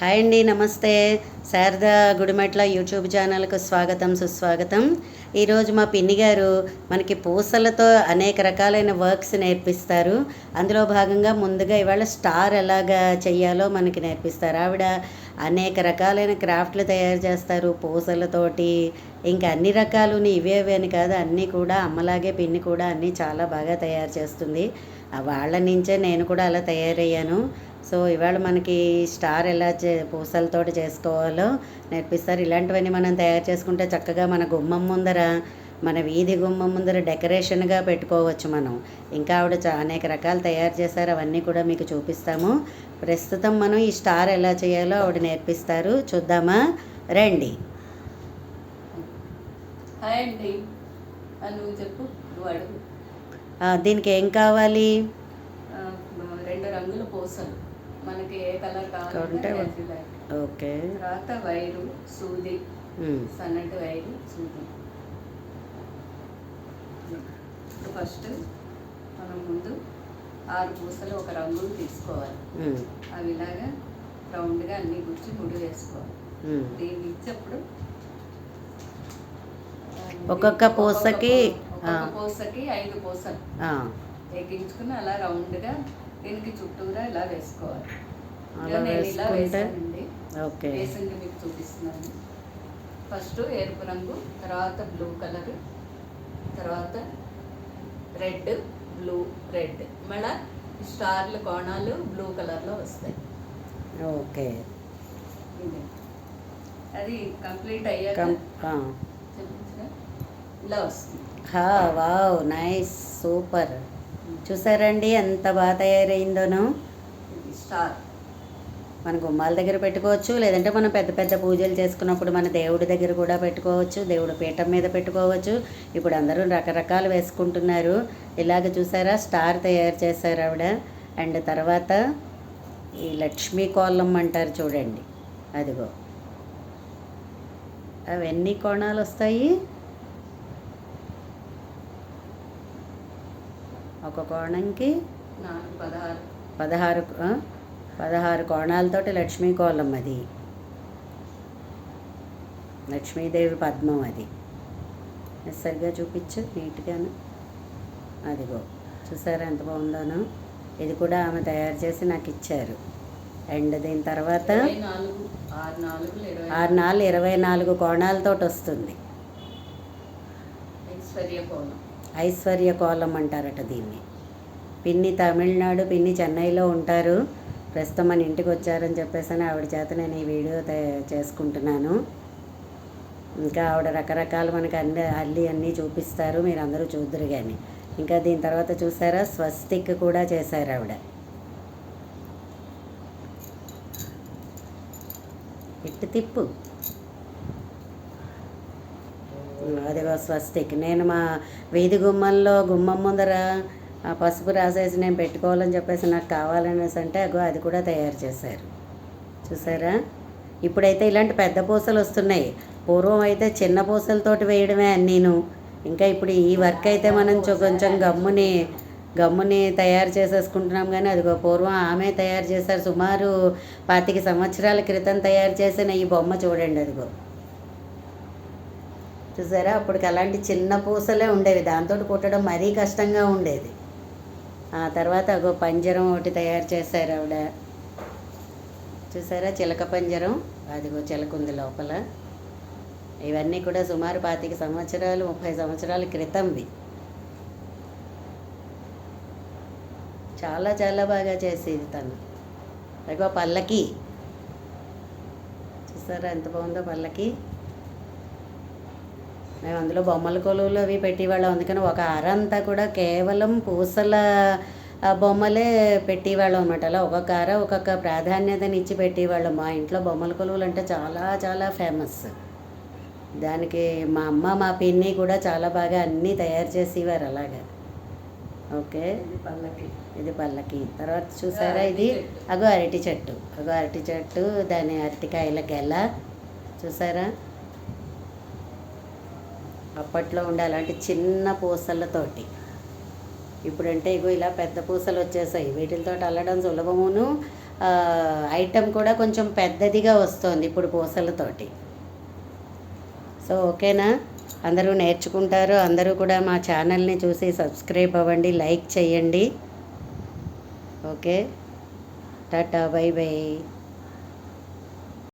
Hi అండి, నమస్తే. Sharada Gudimetla YouTube ఛానల్కు స్వాగతం, సుస్వాగతం. ఈరోజు మా పిన్ని గారు మనకి పూసలతో అనేక రకాలైన వర్క్స్ నేర్పిస్తారు. అందులో భాగంగా ముందుగా ఇవాళ స్టార్ ఎలాగా చెయ్యాలో మనకి నేర్పిస్తారు. ఆవిడ అనేక రకాలైన క్రాఫ్ట్లు తయారు చేస్తారు పూసలతోటి. ఇంకా అన్ని రకాలుని ఇవే అని కాదు, అన్నీ కూడా అమ్మలాగే పిన్ని కూడా అన్నీ చాలా బాగా తయారు చేస్తుంది. వాళ్ళ నుంచే నేను కూడా అలా తయారయ్యాను. సో ఇవాళ మనకి స్టార్ ఎలా పూసలతోటి చేసుకోవాలో నేర్పిస్తారు. ఇలాంటివన్నీ మనం తయారు చేసుకుంటే చక్కగా మన గుమ్మం ముందర, మన వీధి గుమ్మం ముందర డెకరేషన్గా పెట్టుకోవచ్చు మనం. ఇంకా ఆవిడ అనేక రకాలు తయారు చేశారు, అవన్నీ కూడా మీకు చూపిస్తాము. ప్రస్తుతం మనం ఈ స్టార్ ఎలా చేయాలో ఆవిడ నేర్పిస్తారు, చూద్దామా రండి. హాయ్ అండి, నువ్వు చెప్పు, నువ్వు అడుగు. దీనికి ఏం కావాలి? 2 రంగుల పూసలు, మనకి ఏ కలర్ కావాలంటే ఓకే. తర్వాత వైరు, సూది, సన్నటి వైరు, సూది. ఇప్పుడు ఫస్ట్ మనం ముందు 6 పూసలు ఒక రంగులు తీసుకోవాలి. అవి ఇలాగా రౌండ్గా అన్నీ గుచ్చి ముడి వేసుకోవాలి. దీన్ని ఇచ్చేప్పుడు ఒక్కొక్క పూసకి 5 పూసలు ఎక్కించుకుని అలా రౌండ్గా దీనికి చుట్టూరా ఇలా వేసుకోవాలి. నేను ఇలా వేసానండి, వేసింది మీకు చూపిస్తున్నాను. ఫస్ట్ ఎరుపు రంగు, తర్వాత బ్లూ కలర్, తర్వాత రెడ్, బ్లూ, రెడ్. మళ్ళీ స్టార్లు కోణాలు బ్లూ కలర్లో వస్తాయి. ఓకే, అది కంప్లీట్ అయ్యాక ఇలా వస్తుంది. Wow, nice, super. చూసారండి ఎంత బాగా తయారైందోనో. స్టార్ మన గుమ్మాల దగ్గర పెట్టుకోవచ్చు, లేదంటే మనం పెద్ద పెద్ద పూజలు చేసుకున్నప్పుడు మన దేవుడి దగ్గర కూడా పెట్టుకోవచ్చు, దేవుడి పీఠం మీద పెట్టుకోవచ్చు. ఇప్పుడు అందరూ రకరకాలు వేసుకుంటున్నారు. ఇలాగ చూసారా, స్టార్ తయారు చేశారు ఆవిడ. అండ్ తర్వాత ఈ లక్ష్మీ కోలం అంటారు చూడండి, అదిగో అవన్నీ కోణాలు వస్తాయి. ఒక కోణంకి 16 కోణాలతోటి లక్ష్మీ కోలం, అది లక్ష్మీదేవి పద్మం. అది సరిగ్గా చూపించు నీట్గాను. అదిగో చూసారా ఎంత బాగుందోనో. ఇది కూడా ఆమె తయారు చేసి నాకు ఇచ్చారు. అండ్ దీని తర్వాత 6 4 24 కోణాలతోటి వస్తుంది. ఐశ్వర్య కోలం అంటారట దీన్ని. పిన్ని తమిళనాడు, పిన్ని చెన్నైలో ఉంటారు. ప్రస్తుతం మన ఇంటికి వచ్చారని చెప్పేసి ఆవిడ చేత నేను ఈ వీడియో చేసుకుంటున్నాను. ఇంకా ఆవిడ రకరకాలు మనకి అన్నీ చూపిస్తారు, మీరు అందరూ చూద్దరు. కానీ ఇంకా దీని తర్వాత చూసారా, స్వస్తిక్ కూడా చేశారు ఆవిడ. ఇట్టు తిప్పు, అదిగో స్వస్తిక్. నేను మా వీధి గుమ్మం ముందర పసుపు రాసేసి నేను పెట్టుకోవాలని చెప్పేసి నాకు కావాలనేసి అంటే అది కూడా తయారు చేశారు. చూసారా, ఇప్పుడైతే ఇలాంటి పెద్ద పూసలు వస్తున్నాయి. పూర్వం అయితే చిన్న పూసలతోటి వేయడమే అన్నీను. ఇంకా ఇప్పుడు ఈ వర్క్ అయితే మనం కొంచెం గమ్ముని తయారు చేసేసుకుంటున్నాం. కానీ అదిగో పూర్వం ఆమె తయారు చేశారు. సుమారు 25 సంవత్సరాల క్రితం తయారు చేసిన ఈ బొమ్మ చూడండి, అదిగో చూసారా. అప్పటికి అలాంటి చిన్న పూసలే ఉండేవి, దాంతో కుట్టడం మరీ కష్టంగా ఉండేది. ఆ తర్వాత అగో పంజరం ఒకటి తయారు చేశారు ఆవిడ. చూసారా, చిలక పంజరం, అదిగో చిలక ఉంది లోపల. ఇవన్నీ కూడా సుమారు 25 సంవత్సరాలు 30 సంవత్సరాల క్రితంవి. చాలా చాలా బాగా చేసేది తను. అదిగో పల్లకి, చూసారా ఎంత బాగుందో పల్లకి. మేము అందులో బొమ్మల కొలువులు అవి పెట్టేవాళ్ళం. అందుకని ఒక అరంతా కూడా కేవలం పూసల బొమ్మలే పెట్టేవాళ్ళం అనమాట. అలా ఒక్కొక్క ఒక్కొక్క ప్రాధాన్యతని ఇచ్చి పెట్టేవాళ్ళం. మా ఇంట్లో బొమ్మల కొలువులు అంటే చాలా చాలా ఫేమస్. దానికి మా అమ్మ మా పిన్ని కూడా చాలా బాగా అన్నీ తయారు చేసేవారు అలాగా. ఓకే, ఇది పల్లకి. తర్వాత చూసారా, ఇది అరటి చెట్టు, దాని అరటికాయల గెల. చూసారా, అప్పట్లో ఉండే అలాంటి చిన్న పూసలతోటి. ఇప్పుడంటే ఇగో ఇలా పెద్ద పూసలు వచ్చేసాయి. వీటితో అల్లడం సులభమును, ఐటెం కూడా కొంచెం పెద్దదిగా వస్తుంది ఇప్పుడు పూసలతోటి. సో ఓకేనా, అందరూ నేర్చుకుంటారు. అందరూ కూడా మా ఛానల్ని చూసి సబ్స్క్రైబ్ అవ్వండి, లైక్ చేయండి. Okay, Tata, by by.